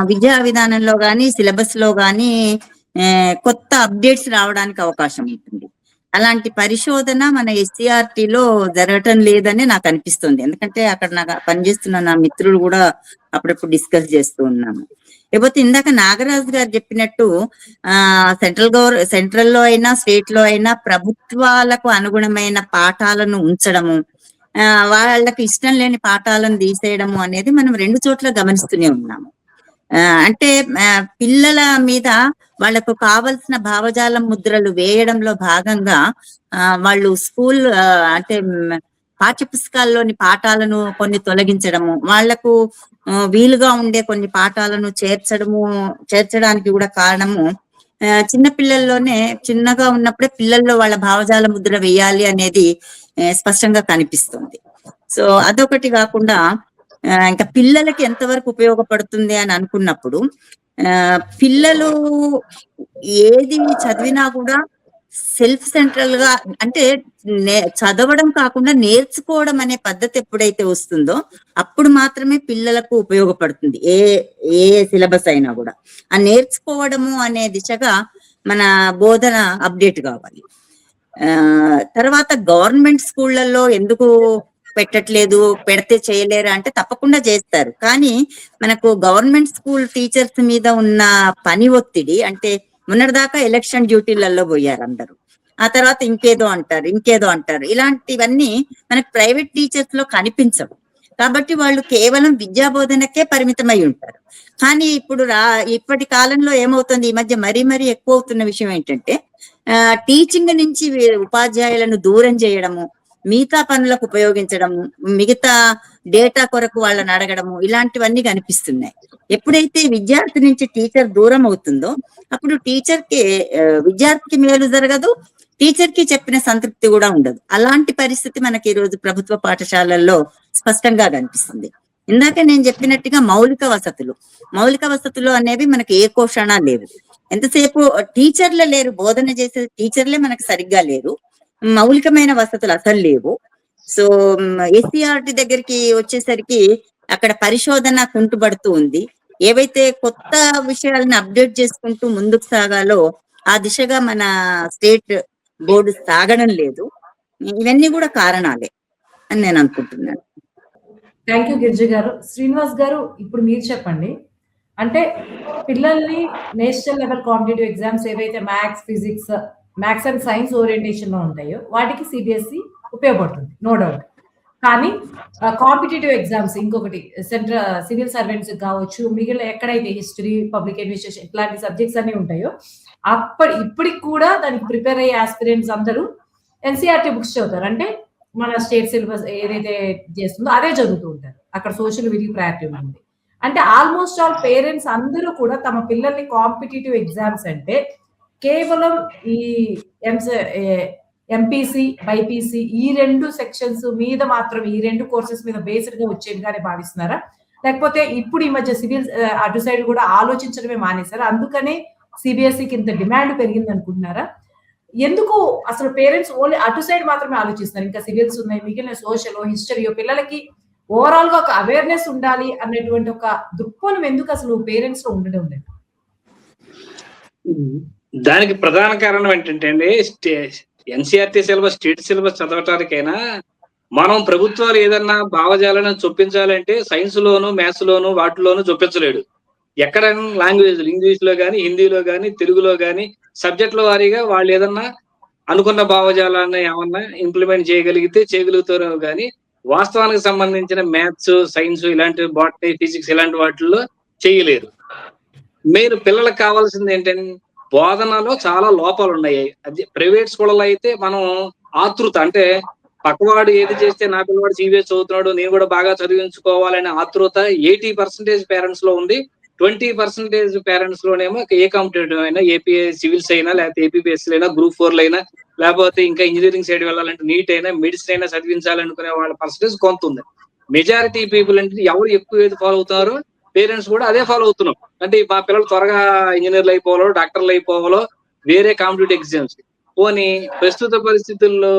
[SPEAKER 3] విద్యా విధానంలో కానీ సిలబస్ లో కానీ కొత్త అప్డేట్స్ రావడానికి అవకాశం ఉంటుంది. అలాంటి పరిశోధన మన ఎస్సీఆర్టీలో జరగటం లేదని నాకు అనిపిస్తుంది. ఎందుకంటే అక్కడ నాకు పనిచేస్తున్న నా మిత్రులు కూడా అప్పుడప్పుడు డిస్కస్ చేస్తూ ఉన్నాము. లేకపోతే ఇందాక నాగరాజు గారు చెప్పినట్టు సెంట్రల్ లో అయినా స్టేట్ లో అయినా ప్రభుత్వాలకు అనుగుణమైన పాఠాలను ఉంచడము, వాళ్ళకి ఇష్టం లేని పాఠాలను తీసేయడము అనేది మనం రెండు చోట్ల గమనిస్తూనే ఉన్నాము. అంటే పిల్లల మీద వాళ్లకు కావలసిన భావజాలం ముద్రలు వేయడంలో భాగంగా వాళ్ళు స్కూల్ అంటే పాఠ్య పుస్తకాల్లోని పాఠాలను కొన్ని తొలగించడము, వాళ్లకు వీలుగా ఉండే కొన్ని పాఠాలను చేర్చడానికి కూడా కారణము చిన్న పిల్లల్లోనే చిన్నగా ఉన్నప్పుడే పిల్లల్లో వాళ్ళ భావజాల ముద్ర వేయాలి అనేది స్పష్టంగా కనిపిస్తుంది. సో అదొకటి కాకుండా ఇంకా పిల్లలకి ఎంతవరకు ఉపయోగపడుతుంది అని అనుకున్నప్పుడు పిల్లలు ఏది చదివినా కూడా సెల్ఫ్ సెంట్రల్ గా అంటే చదవడం కాకుండా నేర్చుకోవడం అనే పద్ధతి ఎప్పుడైతే వస్తుందో అప్పుడు మాత్రమే పిల్లలకు ఉపయోగపడుతుంది. ఏ సిలబస్ అయినా కూడా ఆ నేర్చుకోవడము అనే దిశగా మన బోధన అప్డేట్ కావాలి. తర్వాత గవర్నమెంట్ స్కూళ్లలో ఎందుకు పెట్టట్లేదు, పెడితే చేయలేరా అంటే తప్పకుండా చేస్తారు. కానీ మనకు గవర్నమెంట్ స్కూల్ టీచర్స్ మీద ఉన్న పని ఒత్తిడి అంటే మొన్నటిదాకా ఎలక్షన్ డ్యూటీలలో పోయారు అందరూ, ఆ తర్వాత ఇంకేదో అంటారు. ఇలాంటివన్నీ మనకు ప్రైవేట్ టీచర్స్ లో కనిపించవు. కాబట్టి వాళ్ళు కేవలం విద్యా బోధనకే పరిమితమై ఉంటారు. కానీ ఇప్పటి కాలంలో ఏమవుతుంది, ఈ మధ్య మరీ ఎక్కువ అవుతున్న విషయం ఏంటంటే టీచింగ్ నుంచి ఉపాధ్యాయులను దూరం చేయడము, మిగతా పనులకు ఉపయోగించడము, మిగతా డేటా కొరకు వాళ్ళని అడగడము, ఇలాంటివన్నీ కనిపిస్తున్నాయి. ఎప్పుడైతే విద్యార్థి నుంచి టీచర్ దూరం అవుతుందో అప్పుడు విద్యార్థికి మేలు జరగదు, టీచర్ కి చెప్పిన సంతృప్తి కూడా ఉండదు. అలాంటి పరిస్థితి మనకి ఈ రోజు ప్రభుత్వ పాఠశాలల్లో స్పష్టంగా కనిపిస్తుంది. ఇందాక నేను చెప్పినట్టుగా మౌలిక వసతులు అనేవి మనకి ఏ కోశానా లేవు. ఎంతసేపు టీచర్లే లేరు, బోధన చేసే టీచర్లే మనకు సరిగ్గా లేరు, మౌలికమైన వసతులు అసలు లేవు. సో ఎస్సీఆర్టీ దగ్గరికి వచ్చేసరికి అక్కడ పరిశోధన కుంటుపడుతూ ఉంది. ఏవైతే కొత్త విషయాలను అప్డేట్ చేసుకుంటూ ముందుకు సాగాలో ఆ దిశగా మన స్టేట్ బోర్డు సాగడం లేదు. ఇవన్నీ కూడా కారణాలే అని నేను అనుకుంటున్నాను.
[SPEAKER 1] థ్యాంక్ యూ గిరిజ గారు. శ్రీనివాస్ గారు, ఇప్పుడు మీరు చెప్పండి. అంటే పిల్లల్ని నేషనల్ లెవెల్ కాంపిటేటివ్ ఎగ్జామ్స్ ఏవైతే మ్యాథ్స్ అండ్ సైన్స్ ఓరియంటేషన్ లో ఉంటాయో వాటికి సిబిఎస్ఈ ఉపయోగపడుతుంది, నో డౌట్. కానీ కాంపిటేటివ్ ఎగ్జామ్స్ ఇంకొకటి సివిల్ సర్వెంట్స్ కావచ్చు, మిగిలిన ఎక్కడైతే హిస్టరీ, పబ్లిక్ అడ్మినిస్ట్రేషన్ ఇట్లాంటి సబ్జెక్ట్స్ అన్ని ఉంటాయో ఇప్పటికి కూడా దానికి ప్రిపేర్ అయ్యే ఆస్పిరెంట్స్ అందరూ ఎన్సీఆర్టీ బుక్స్ చదువుతారు. అంటే మన స్టేట్ సిలబస్ ఏదైతే చేస్తుందో అదే చదువుతూ ఉంటారు. అక్కడ సోషల్ విడికి ప్రయారిటీ ఉంది. అంటే ఆల్మోస్ట్ ఆల్ పేరెంట్స్ అందరూ కూడా తమ పిల్లల్ని కాంపిటేటివ్ ఎగ్జామ్స్ అంటే కేవలం ఈ ఎంపీసీ, బైపీసీ ఈ రెండు సెక్షన్స్ మీద మాత్రం, ఈ రెండు కోర్సెస్ మీద బేస్డ్ గా వచ్చేదిగానే భావిస్తున్నారా? లేకపోతే ఇప్పుడు ఈ మధ్య సివిల్ అటు సైడ్ కూడా ఆలోచించడమే మానేశారా? అందుకనే సిబిఎస్ఈకి ఇంత డిమాండ్ పెరిగింది అనుకుంటున్నారా? ఎందుకు అసలు పేరెంట్స్ ఓన్లీ అటు సైడ్ మాత్రమే ఆలోచిస్తున్నారు? ఇంకా సివిల్స్ ఉన్నాయి, మిగిలిన సోషలో, హిస్టరీయో పిల్లలకి ఓవరాల్‌గా ఒక అవేర్‌నెస్ ఉండాలి అనేటువంటి ఒక దృక్కోణం ఎందుకు అసలు పేరెంట్స్‌లో ఉండడం లేదు?
[SPEAKER 4] దానికి ప్రధాన కారణం ఏంటంటే అండి, ఎన్సీఆర్టీ సిలబస్, స్టేట్ సిలబస్ చదవటానికైనా మనం ప్రభుత్వాలు ఏదన్నా భావజాలను చొప్పించాలంటే సైన్స్ లోను, మ్యాథ్స్ లోను, వాటిలోను చొప్పించలేడు. ఎక్కడైనా లాంగ్వేజ్ ఇంగ్లీష్ లో గానీ, హిందీలో గానీ, తెలుగులో గానీ సబ్జెక్టుల వారీగా వాళ్ళు ఏదన్నా అనుకున్న భావజాలాన్ని ఏమన్నా ఇంప్లిమెంట్ చేయగలుగుతారు కానీ వాస్తవానికి సంబంధించిన మ్యాథ్స్, సైన్స్ ఇలాంటి బాటనీ, ఫిజిక్స్ ఇలాంటి వాటిల్లో చేయలేరు. మీరు పిల్లలకు కావాల్సింది ఏంటంటే బోధనలో చాలా లోపాలు ఉన్నాయి. అది ప్రైవేట్ స్కూళ్ళలో అయితే మనం ఆతృత అంటే పక్కవాడు ఏది చేస్తే నా పిల్లవాడు సిబిఎస్ చదువుతున్నాడు, నేను కూడా బాగా చదివించుకోవాలనే ఆతృత 80% పేరెంట్స్ లో ఉంది. 20% పేరెంట్స్ లోనేమో ఏ కాంపిటేటివ్ అయినా, ఏపీ సివిల్స్ అయినా, లేకపోతే ఏపీపీఎస్సీ అయినా, గ్రూప్ 4 అయినా, లేకపోతే ఇంకా ఇంజనీరింగ్ సైడ్ వెళ్ళాలంటే నీట్ అయినా, మెడిసిన్ అయినా చదివించాలనుకునే వాళ్ళ పర్సెంటేజ్ కొంత ఉంది. మెజారిటీ పీపుల్ అంటే ఎవరు ఎక్కువ ఏది ఫాలో అవుతారో పేరెంట్స్ కూడా అదే ఫాలో అవుతున్నాం. అంటే మా పిల్లలు త్వరగా ఇంజనీర్లు అయిపోవాలో, డాక్టర్లు అయిపోవాలో, వేరే కాంపిటేటివ్ ఎగ్జామ్స్. పోనీ ప్రస్తుత పరిస్థితుల్లో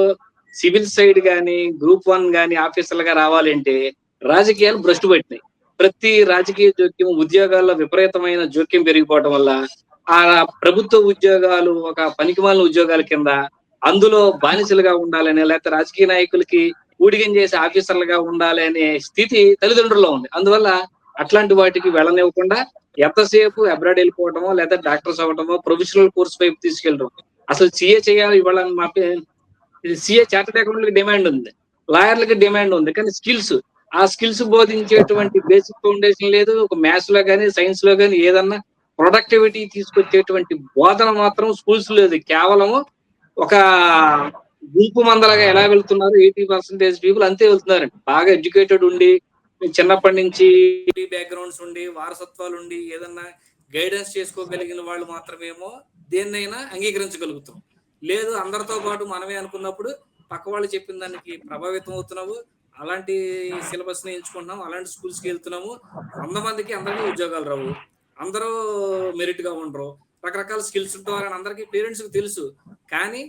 [SPEAKER 4] సివిల్ సైడ్ గానీ, గ్రూప్ 1 గానీ ఆఫీసర్లుగా రావాలంటే రాజకీయాలు భ్రష్టు పట్టినాయి. ప్రతి రాజకీయ జోక్యం, ఉద్యోగాల్లో విపరీతమైన జోక్యం పెరిగిపోవడం వల్ల ఆ ప్రభుత్వ ఉద్యోగాలు ఒక పనికిమాలిన ఉద్యోగాల కింద అందులో బానిసలుగా ఉండాలని, లేకపోతే రాజకీయ నాయకులకి ఊడిగం చేసే ఆఫీసర్లుగా ఉండాలి అనే స్థితి తల్లిదండ్రుల్లో ఉంది. అందువల్ల అట్లాంటి వాటికి వెళ్ళనివ్వకుండా ఎంతసేపు అబ్రాడ్ వెళ్ళిపోవటమో, లేదా డాక్టర్స్ అవ్వటమో, ప్రొఫెషనల్ కోర్స్ వైపు తీసుకెళ్ళడం. అసలు సీఏ చేయాలి ఇవాళ సీఏ చార్టెడ్ అకౌంట్లకి డిమాండ్ ఉంది, లాయర్లకి డిమాండ్ ఉంది, కానీ ఆ స్కిల్స్ బోధించేటువంటి బేసిక్ ఫౌండేషన్ లేదు. ఒక మ్యాథ్స్ లో కానీ, సైన్స్ లో కానీ ఏదన్నా ప్రొడక్టివిటీ తీసుకొచ్చేటువంటి బోధన మాత్రం స్కూల్స్ లేదు. కేవలము ఒక గుంపు మందలుగా ఎలా వెళ్తున్నారు 80% పీపుల్ అంతే వెళ్తున్నారండి. బాగా ఎడ్యుకేటెడ్ ఉండి, చిన్నప్పటి నుంచి బ్యాక్గ్రౌండ్స్ ఉండి, వారసత్వాలు ఉండి, ఏదన్నా గైడెన్స్ చేసుకోగలిగిన వాళ్ళు మాత్రమేమో దేన్నైనా అంగీకరించగలుగుతాం. లేదు అందరితో పాటు మనమే అనుకున్నప్పుడు పక్క వాళ్ళు చెప్పిన దానికి ప్రభావితం అవుతున్నాము, అలాంటి సిలబస్ ని ఎంచుకుంటున్నాం, అలాంటి స్కూల్స్ కి వెళ్తున్నాము. 100 మందికి అందరికీ ఉద్యోగాలు రావు, అందరూ మెరిట్ గా ఉండరు, రకరకాల స్కిల్స్ ఉంటారని అందరికీ పేరెంట్స్ కి తెలుసు. కానీ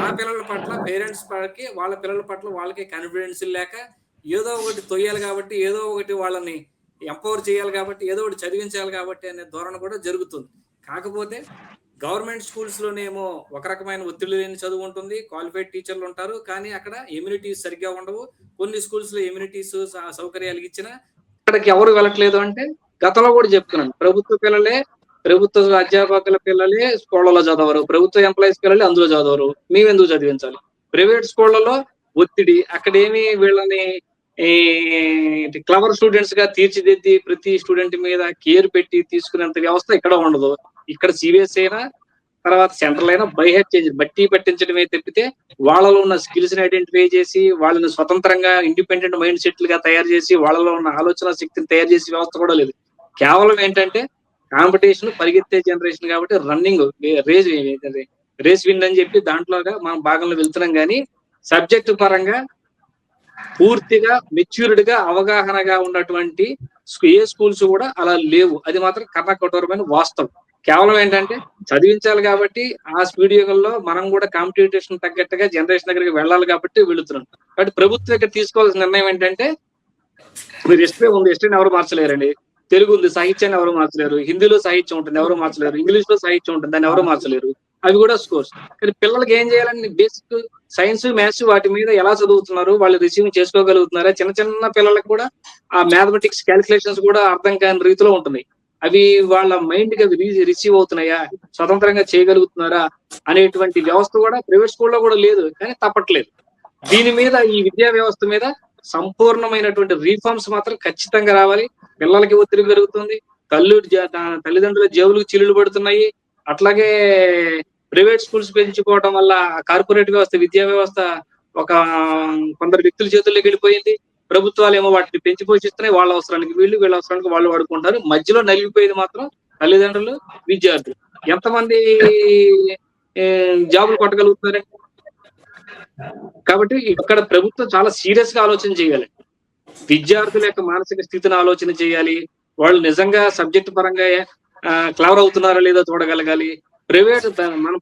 [SPEAKER 4] మా పిల్లల పట్ల పేరెంట్స్ పట్ల వాళ్ళ పిల్లల పట్ల వాళ్ళకి కాన్ఫిడెన్స్ లేక ఏదో ఒకటి తొయ్యాలి కాబట్టి, ఏదో ఒకటి వాళ్ళని ఎంపవర్ చేయాలి కాబట్టి, ఏదో ఒకటి చదివించాలి కాబట్టి అనే ధోరణ కూడా జరుగుతుంది. కాకపోతే గవర్నమెంట్ స్కూల్స్ లోనేమో ఒక రకమైన ఒత్తిడి లేని చదువు ఉంటుంది, క్వాలిఫైడ్ టీచర్లు ఉంటారు, కానీ అక్కడ ఎమ్యూనిటీస్ సరిగ్గా ఉండవు. కొన్ని స్కూల్స్ లో ఎమ్యూనిటీస్ సౌకర్యాలు ఇచ్చినా అక్కడికి ఎవరు వెళ్ళట్లేదు. అంటే గతంలో కూడా చెప్తున్నాను, ప్రభుత్వ అధ్యాపకుల పిల్లలే స్కూళ్ళలో చదవరు, ప్రభుత్వ ఎంప్లాయీస్ పిల్లలే అందులో చదవరు, మేమెందుకు చదివించాలి? ప్రైవేట్ స్కూళ్లలో ఒత్తిడి, అక్కడేమి వీళ్ళని క్లవర్ స్టూడెంట్స్ గా తీర్చిదిద్ది ప్రతి స్టూడెంట్ మీద కేర్ పెట్టి తీసుకునేంత వ్యవస్థ ఇక్కడ ఉండదు. ఇక్కడ సిబిఎస్ఈ అయినా, తర్వాత సెంట్రల్ అయినా బై హెడ్ చేంజ్ బట్టి పట్టించడమే తప్పితే వాళ్ళలో ఉన్న స్కిల్స్ ని ఐడెంటిఫై చేసి వాళ్ళని స్వతంత్రంగా ఇండిపెండెంట్ మైండ్ సెట్లు గా తయారు చేసి వాళ్ళలో ఉన్న ఆలోచన శక్తిని తయారు చేసే వ్యవస్థ కూడా లేదు. కేవలం ఏంటంటే కాంపిటీషన్, పరిగెత్తే జనరేషన్ కాబట్టి రన్నింగ్ రేస్ విన్ అని చెప్పి దాంట్లోగా మనం భాగంలో వెళ్తున్నాం. కానీ సబ్జెక్టు పరంగా పూర్తిగా మెచ్యూర్డ్ గా అవగాహనగా ఉన్నటువంటి ఏ స్కూల్స్ కూడా అలా లేవు. అది మాత్రం కఠోరమైన వాస్తవం. కేవలం ఏంటంటే చదివించాలి కాబట్టి ఆ స్పీడ్ యుగంలో మనం కూడా కాంపిటీషన్ తగ్గట్టుగా జనరేషన్ దగ్గరికి వెళ్ళాలి కాబట్టి వెళుతున్నాం. కాబట్టి ప్రభుత్వం ఇక్కడ తీసుకోవాల్సిన నిర్ణయం ఏంటంటే, మీరు హిస్టరీ ఉంది, హిస్టరీని ఎవరు మార్చలేరండి. తెలుగు ఉంది, సాహిత్యాన్ని ఎవరు మార్చలేరు. హిందీలో సాహిత్యం ఉంటుంది, ఎవరు మార్చలేరు. ఇంగ్లీష్ లో సాహిత్యం ఉంటుంది, దాన్ని ఎవరు మార్చలేరు. అవి కూడా స్కోర్స్. కానీ పిల్లలకి ఏం చేయాలని బేసిక్ సైన్స్, మ్యాథ్స్ వాటి మీద ఎలా చదువుతున్నారు, వాళ్ళు రిసీవ్ చేసుకోగలుగుతున్నారా? చిన్న చిన్న పిల్లలకు కూడా ఆ మ్యాథమెటిక్స్ క్యాలిక్యులేషన్స్ కూడా అర్థం కాని రీతిలో ఉంటున్నాయి. అవి వాళ్ళ మైండ్ కి రిసీవ్ అవుతున్నాయా, స్వతంత్రంగా చేయగలుగుతున్నారా అనేటువంటి వ్యవస్థ కూడా ప్రైవేట్ స్కూల్లో కూడా లేదు. కానీ తప్పట్లేదు. దీని మీద, ఈ విద్యా వ్యవస్థ మీద సంపూర్ణమైనటువంటి రీఫార్మ్స్ మాత్రం ఖచ్చితంగా రావాలి. పిల్లలకి ఒత్తిడి పెరుగుతుంది, తల్లిదండ్రుల జేబులకు చిల్లులు పడుతున్నాయి. అట్లాగే ప్రైవేట్ స్కూల్స్ పెంచుకోవడం వల్ల కార్పొరేట్ వ్యవస్థ, విద్యా వ్యవస్థ ఒక కొందరు వ్యక్తుల చేతుల్లోకి వెళ్ళిపోయింది. ప్రభుత్వాలు ఏమో వాటిని పెంచి పోషిస్తున్నాయి. వాళ్ళ అవసరానికి వీళ్ళు, వీళ్ళ అవసరానికి వాళ్ళు వాడుకుంటారు. మధ్యలో నలిగిపోయేది మాత్రం తల్లిదండ్రులు, విద్యార్థులు. ఎంతమంది జాబులు కొట్టగలుగుతున్నారండి? కాబట్టి ఇక్కడ ప్రభుత్వం చాలా సీరియస్ గా ఆలోచన చేయాలి. విద్యార్థుల యొక్క మానసిక స్థితిని ఆలోచన చేయాలి. వాళ్ళు నిజంగా సబ్జెక్ట్ పరంగా క్లవర్ అవుతున్నారా లేదో చూడగలగాలి. మనం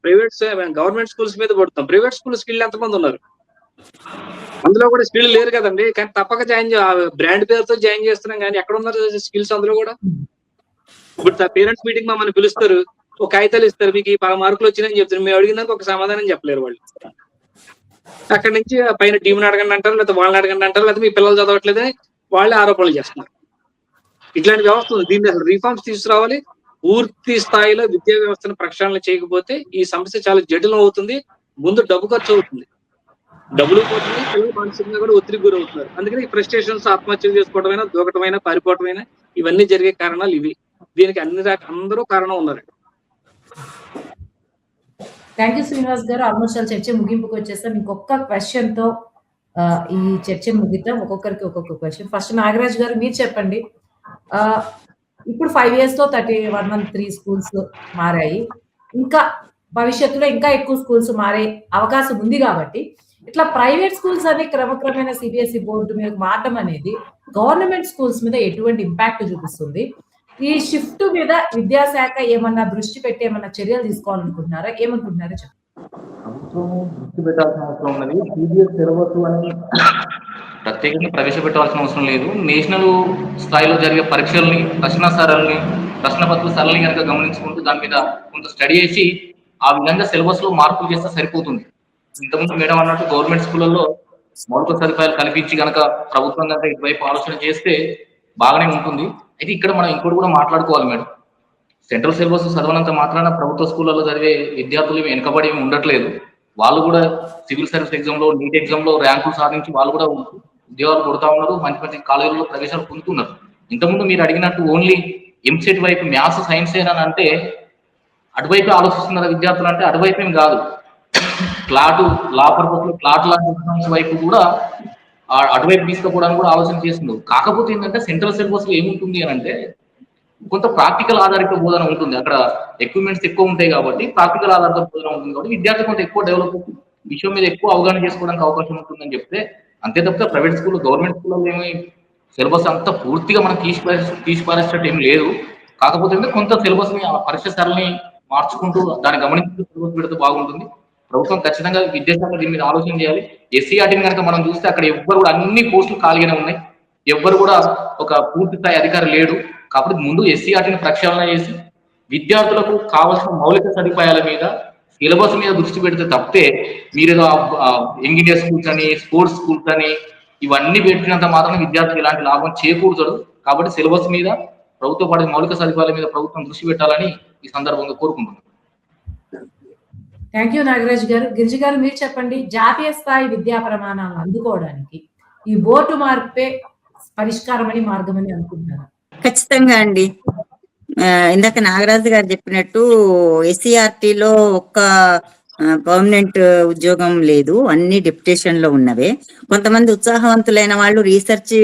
[SPEAKER 4] గవర్నమెంట్ స్కూల్స్ మీద పడుతాం. ప్రైవేట్ స్కూల్ స్కిల్ ఎంతమంది ఉన్నారు? అందులో కూడా స్కిల్ లేరు కదండి. కానీ తప్పక బ్రాండ్ పేరుతో జాయిన్ చేస్తున్నాం, కానీ ఎక్కడ ఉన్నారు స్కిల్స్ అందులో కూడా? ఇప్పుడు పేరెంట్స్ మీటింగ్ మమ్మల్ని పిలుస్తారు, ఒక కాగితాలు ఇస్తారు, మీకు ఈ 10 మార్కులు వచ్చినాయని చెప్తారు. మేము అడిగిన దానికి ఒక సమాధానం చెప్పలేరు వాళ్ళు. అక్కడి నుంచి పైన టీంని అడగండి అంటారు, లేకపోతే వాళ్ళని అడగండి అంటారు, లేకపోతే మీ పిల్లలు చదవట్లేదని వాళ్ళే ఆరోపణలు చేస్తున్నారు. ఇట్లాంటి వ్యవస్థ ఉంది. దీన్ని అసలు రిఫార్మ్స్ తీసుకురావాలి. పూర్తి స్థాయిలో విద్యా వ్యవస్థను ప్రక్షాళన చేయకపోతే ఈ సమస్య చాలా జటిలం అవుతుంది. ముందు డబ్బు ఖర్చు అవుతుంది, డబ్బులు పోతున్నాయి, పిల్లలు మానసికంగా కూడా ఒత్తిడికి గురవుతున్నారు. అందుకని ఈ ఫ్రస్ట్రేషన్స్, ఆత్మహత్యలు చేసుకోవడమైనా, దూకటమైనా, పారిపోవటమైనా ఇవన్నీ జరిగే కారణాలు ఇవి. దీనికి అందరూ కారణం ఉన్నారు.
[SPEAKER 1] థ్యాంక్ యూ శ్రీనివాస్ గారు. ఆల్మోస్ట్ చర్చ ముగింపుకి వచ్చేస్తాం. ఇంకొక క్వశ్చన్ తో ఈ చర్చను ముగిద్దాం. ఒక్కొక్కరికి ఒక్కొక్క క్వశ్చన్. ఫస్ట్ నాగరాజ్ గారు మీరు చెప్పండి. ఇప్పుడు 5 years తో 113 స్కూల్స్ మారాయి. ఇంకా భవిష్యత్తులో ఇంకా ఎక్కువ స్కూల్స్ మారే అవకాశం ఉంది కాబట్టి ఇట్లా ప్రైవేట్ స్కూల్స్ అనే క్రమక్రమేణా సిబిఎస్ఈ బోర్డు మీద మారడం అనేది గవర్నమెంట్ స్కూల్స్ మీద ఎటువంటి ఇంపాక్ట్ చూపిస్తుంది? ఈ షిఫ్ట్ మీద విద్యాశాఖ ఏమన్నా దృష్టి పెట్టి ఏమన్నా చర్యలు తీసుకోవాలనుకుంటున్నారా? ఏమనుకుంటున్నారో చెప్పండి.
[SPEAKER 2] ప్రభుత్వం దృష్టి పెట్టాల్సిన అవసరం ఉన్నది. సిబిఎస్ సిలబస్ అని ప్రత్యేకంగా ప్రవేశపెట్టాల్సిన అవసరం లేదు. నేషనల్ స్థాయిలో జరిగే పరీక్షల్ని, ప్రశ్నపత్ర సరళిని కనుక గమనించుకుంటూ దాని మీద కొంత స్టడీ చేసి ఆ విధంగా సిలబస్ లో మార్పులు చేస్తే సరిపోతుంది. ఇంతకుముందు మేడం అన్నట్టు గవర్నమెంట్ స్కూళ్ళల్లో మౌలిక సదుపాయాలు కల్పించి కనుక ప్రభుత్వం కనుక ఇటువైపు ఆలోచన చేస్తే బాగానే ఉంటుంది. అయితే ఇక్కడ మనం ఇంకోటి కూడా మాట్లాడుకోవాలి మేడం. సెంట్రల్ సిలబస్ చదవనంత మాత్రాన ప్రభుత్వ స్కూళ్ళలో చదివే విద్యార్థులు వెనుకబడి ఉండట్లేదు. వాళ్ళు కూడా సివిల్ సర్వీస్ ఎగ్జామ్ లో, నీట్ ఎగ్జామ్ లో ర్యాంకులు సాధించి వాళ్ళు కూడా ఉద్యోగాలు కొడతా ఉన్నారు, మంచి మంచి కాలేజీల్లో ప్రవేశాలు పొందుతున్నారు. ఇంతకుముందు మీరు అడిగినట్టు ఓన్లీ ఎంసెట్ వైపు మ్యాథ్స్, సైన్స్ ఏనని అంటే అటువైపు ఆలోచిస్తున్నారు విద్యార్థులు. అంటే అటువైపు ఏం కాదు, లా పర్పస్ లో ప్లాట్ లాంటి వైపు కూడా అటువైపు తీసుకుపోవడానికి కూడా ఆలోచన చేస్తున్నారు. కాకపోతే ఏంటంటే సెంట్రల్ సిలబస్ లో ఏముంటుంది అని అంటే కొంత ప్రాక్టికల్ ఆధారిత బోధన ఉంటుంది. అక్కడ ఎక్విప్మెంట్స్ ఎక్కువ ఉంటాయి కాబట్టి ప్రాక్టికల్ ఆధారిత బోధన ఉంటుంది కాబట్టి విద్యార్థి కొంత ఎక్కువ డెవలప్ విషయం మీద ఎక్కువ అవగాహన చేసుకోవడానికి అవకాశం ఉంటుందని చెప్తే, అంతే తప్ప ప్రైవేట్ స్కూల్, గవర్నమెంట్ స్కూల్లో ఏమి సిలబస్ అంతా పూర్తిగా మనం తీసిపారేసేటట్టు ఏం లేదు. కాకపోతే కొంత సిలబస్ ని ఆ పరీక్ష సరళిని మార్చుకుంటూ దాన్ని గమనించుకుంటూ సిలబస్ పెడితే బాగుంటుంది. ప్రభుత్వం ఖచ్చితంగా విద్యాశాఖ దీని మీద ఆలోచన చేయాలి. ఎస్సీఆర్టీని కనుక మనం చూస్తే అక్కడ ఎవ్వరు కూడా అన్ని పోస్టులు ఖాళీగానే ఉన్నాయి, ఎవ్వరు కూడా ఒక పూర్తి స్థాయి అధికారి లేడు. కాబట్టి ముందు ఎస్సీఆర్టీని ప్రక్షాళన చేసి విద్యార్థులకు కావాల్సిన మౌలిక సదుపాయాల మీద, సిలబస్ మీద దృష్టి పెడితే తప్పితే మీరేదో యంగ్ ఇండియా స్కూల్స్ అని, స్పోర్ట్స్ స్కూల్స్ అని ఇవన్నీ పెట్టినంత మాత్రం విద్యార్థులు ఎలాంటి లాభం చేకూర్చడు. కాబట్టి సిలబస్ మీద, ప్రభుత్వ పాఠ్య మౌలిక సదుపాయాల మీద ప్రభుత్వం దృష్టి పెట్టాలని ఈ సందర్భంగా కోరుకుంటున్నాను.
[SPEAKER 1] థ్యాంక్ యూ నాగరాజ్ గారు. గిరిజ గారు మీరు చెప్పండి. జాతీయ స్థాయి విద్యా ప్రమాణాలను అందుకోవడానికి ఈ బోర్డు మార్పే పరిష్కారమని, మార్గమని అనుకుంటున్నారు?
[SPEAKER 3] ఖచ్చితంగా అండి. ఇందాక నాగరాజు గారు చెప్పినట్టు ఎస్సీఆర్టీలో ఒక్క పర్మనెంట్ ఉద్యోగం లేదు, అన్ని డిప్యుటేషన్ లో ఉన్నవే. కొంతమంది ఉత్సాహవంతులైన వాళ్ళు రీసెర్చ్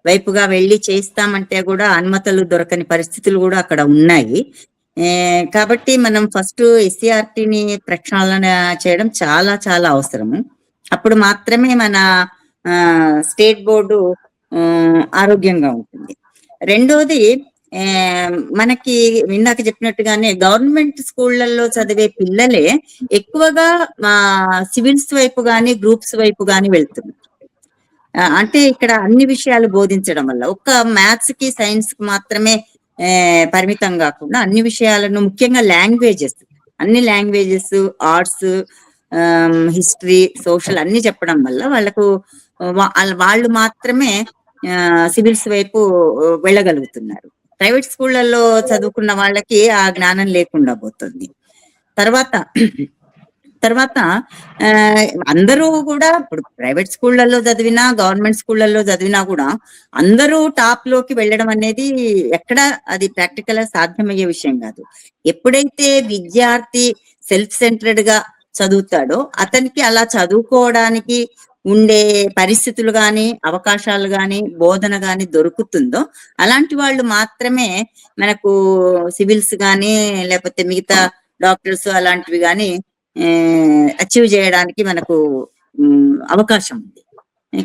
[SPEAKER 3] వైపుగా వెళ్ళి చేస్తామంటే కూడా అనుమతులు దొరకని పరిస్థితులు కూడా అక్కడ ఉన్నాయి. కాబట్టి మనం ఫస్ట్ ఎస్సీఆర్టీని ప్రక్షాళన చేయడం చాలా చాలా అవసరము. అప్పుడు మాత్రమే మన స్టేట్ బోర్డు ఆరోగ్యంగా ఉంటుంది. రెండోది, మనకి ఇందాక చెప్పినట్టుగానే గవర్నమెంట్ స్కూళ్లలో చదివే పిల్లలే ఎక్కువగా సివిల్స్ వైపు గాని, గ్రూప్స్ వైపు గాని వెళ్తున్నారు. అంటే ఇక్కడ అన్ని విషయాలు బోధించడం వల్ల ఒక్క మ్యాథ్స్ కి, సైన్స్ కి మాత్రమే పరిమితం కాకుండా అన్ని విషయాలను, ముఖ్యంగా లాంగ్వేజెస్, అన్ని లాంగ్వేజెస్, ఆర్ట్స్, హిస్టరీ, సోషల్ అన్ని చెప్పడం వల్ల వాళ్ళు మాత్రమే సివిల్స్ వైపు వెళ్ళగలుగుతున్నారు. ప్రైవేట్ స్కూళ్లలో చదువుకున్న వాళ్ళకి ఆ జ్ఞానం లేకుండా పోతుంది. తర్వాత అందరూ కూడా ఇప్పుడు ప్రైవేట్ స్కూళ్లలో చదివినా, గవర్నమెంట్ స్కూళ్లలో చదివినా కూడా అందరూ టాప్ లోకి వెళ్ళడం అనేది ఎక్కడ అది ప్రాక్టికల్ గా సాధ్యమయ్యే విషయం కాదు. ఎప్పుడైతే విద్యార్థి సెల్ఫ్ సెంటర్డ్ గా చదువుతాడో అతనికి అలా చదువుకోవడానికి ఉండే పరిస్థితులు గాని, అవకాశాలు గాని, బోధన గాని దొరుకుతుందో అలాంటి వాళ్ళు మాత్రమే మనకు సివిల్స్ గాని, లేకపోతే మిగతా డాక్టర్స్ అలాంటివి గాని అచీవ్ చేయడానికి మనకు అవకాశం ఉంది.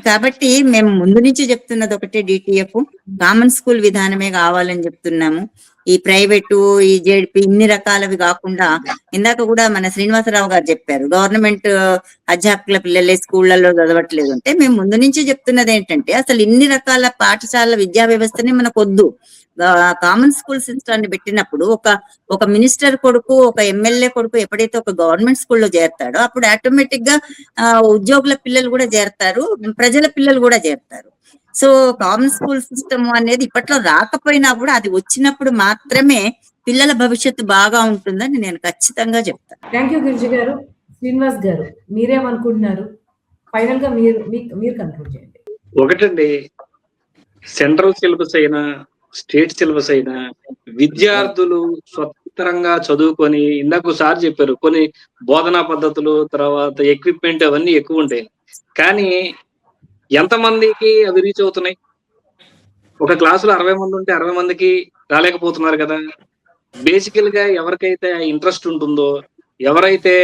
[SPEAKER 3] కాబట్టి మేము ముందు నుంచి చెప్తున్నది ఒకటే, డిటిఎఫ్ కామన్ స్కూల్ విధానమే కావాలని చెప్తున్నాము. ఈ ప్రైవేటు, ఈ జెడ్పీ ఇన్ని రకాలవి కాకుండా, ఇందాక కూడా మన శ్రీనివాసరావు గారు చెప్పారు గవర్నమెంట్ అధ్యాపకుల పిల్లలే స్కూళ్లలో చదవట్లేదు అంటే, మేము ముందు నుంచి చెప్తున్నది ఏంటంటే అసలు ఇన్ని రకాల పాఠశాల విద్యా వ్యవస్థని మనకొద్దు. కామన్ స్కూల్ సిస్టాన్ని పెట్టినప్పుడు ఒక మినిస్టర్ కొడుకు, ఒక ఎమ్మెల్యే కొడుకు ఎప్పుడైతే ఒక గవర్నమెంట్ స్కూల్లో చేరతాడో అప్పుడు ఆటోమేటిక్ గా ఉద్యోగుల పిల్లలు కూడా చేరతారు, ప్రజల పిల్లలు కూడా చేరతారు. సో కామన్ స్కూల్ సిస్టమ్ అనేది ఇప్పట్లో రాకపోయినా కూడా అది వచ్చినప్పుడు మాత్రమే పిల్లల భవిష్యత్తు బాగా ఉంటుందని నేను ఖచ్చితంగా చెప్తాను.
[SPEAKER 1] థ్యాంక్ యూ గిరిజ గారు. శ్రీనివాస్ గారు మీరేమనుకుంటున్నారు? ఫైనల్ గా మీరు కన్క్లూడ్ చేయండి.
[SPEAKER 4] ఒకటండి, సెంట్రల్ సిలబస్ అయినా స్టేట్ సిలబస్ అయినా విద్యార్థులు స్వతంత్రంగా చదువుకొని, ఇందాక సార్ చెప్పారు కొన్ని బోధనా పద్ధతులు, తర్వాత ఎక్విప్మెంట్ అవన్నీ ఎక్కువ ఉంటాయి. కానీ ఎంతమందికి అవి రీచ్ అవుతున్నాయి? ఒక క్లాసులో 60 మంది ఉంటే 60 మందికి రాలేకపోతున్నారు కదా. బేసికల్ గా ఎవరికైతే ఇంట్రెస్ట్ ఉంటుందో, ఎవరైతే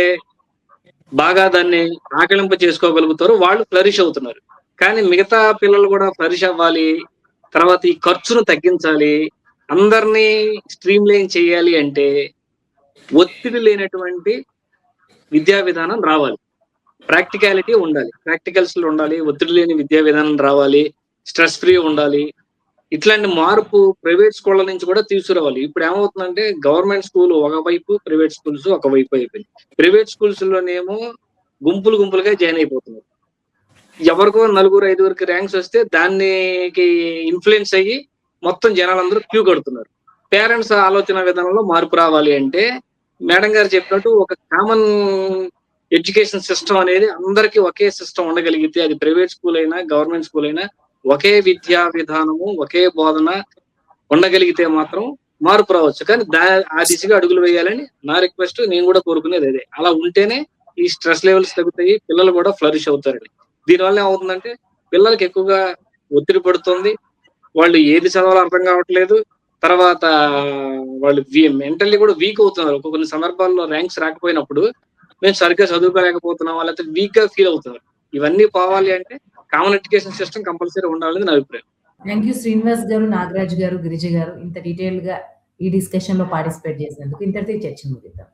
[SPEAKER 4] బాగా దాన్ని ఆకలింప చేసుకోగలుగుతారో వాళ్ళు ఫ్లరిష్ అవుతున్నారు. కానీ మిగతా పిల్లలు కూడా ఫ్లరిష్ అవ్వాలి, తర్వాత ఈ ఖర్చును తగ్గించాలి, అందరినీ స్ట్రీమ్ లైన్ చేయాలి అంటే ఒత్తిడి లేనటువంటి విద్యా విధానం రావాలి, ప్రాక్టికాలిటీ ఉండాలి, ప్రాక్టికల్స్ లో ఉండాలి, ఒత్తిడి లేని విద్యా విధానం రావాలి, స్ట్రెస్ ఫ్రీ ఉండాలి. ఇట్లాంటి మార్పు ప్రైవేట్ స్కూళ్ళ నుంచి కూడా తీసుకురావాలి. ఇప్పుడు ఏమవుతుందంటే గవర్నమెంట్ స్కూల్ ఒకవైపు, ప్రైవేట్ స్కూల్స్ ఒకవైపు అయిపోయింది. ప్రైవేట్ స్కూల్స్ లోనేమో గుంపులుగా జాయిన్ అయిపోతున్నారు. ఎవరికో 4-5 ర్యాంక్స్ వస్తే దానికి ఇన్ఫ్లుయెన్స్ అయ్యి మొత్తం జనాలందరూ క్యూ కడుతున్నారు. పేరెంట్స్ ఆలోచన విధానంలో మార్పు రావాలి అంటే మేడం గారు చెప్పినట్టు ఒక కామన్ ఎడ్యుకేషన్ సిస్టమ్ అనేది అందరికీ ఒకే సిస్టమ్ ఉండగలిగితే, అది ప్రైవేట్ స్కూల్ అయినా గవర్నమెంట్ స్కూల్ అయినా ఒకే విద్యా విధానము, ఒకే బోధన ఉండగలిగితే మాత్రం మార్పు రావచ్చు. కానీ ఆ దిశగా అడుగులు వేయాలని నా రిక్వెస్ట్. నేను కూడా కోరుకునేది అదే. అలా ఉంటేనే ఈ స్ట్రెస్ లెవెల్స్ తగ్గుతాయి, పిల్లలు కూడా ఫ్లరిష్ అవుతారండి. దీనివల్ల ఏమవుతుందంటే పిల్లలకి ఎక్కువగా ఒత్తిడి పడుతుంది, వాళ్ళు ఏది చదవాలో అర్థం కావట్లేదు, తర్వాత వాళ్ళు మెంటల్లీ కూడా వీక్ అవుతున్నారు. కొన్ని సందర్భాల్లో ర్యాంక్స్ రాకపోయినప్పుడు మేము సరిగ్గా చదువుకోలేకపోతున్నాం, లేకపోతే వీక్ గా ఫీల్ అవుతున్నారు. ఇవన్నీ పోవాలి అంటే కామన్ ఎడ్యుకేషన్ సిస్టమ్ కంపల్సరీ ఉండాలని నా అభిప్రాయం.
[SPEAKER 1] థ్యాంక్ యూ శ్రీనివాస్ గారు, నాగరాజ్ గారు, గిరిజ గారు ఇంత డీటెయిల్ గా ఈ డిస్కషన్ లో పార్టిసిపేట్ చేసినందుకు. ఇంతటితో ఈ చర్చ ముగిద్దాం.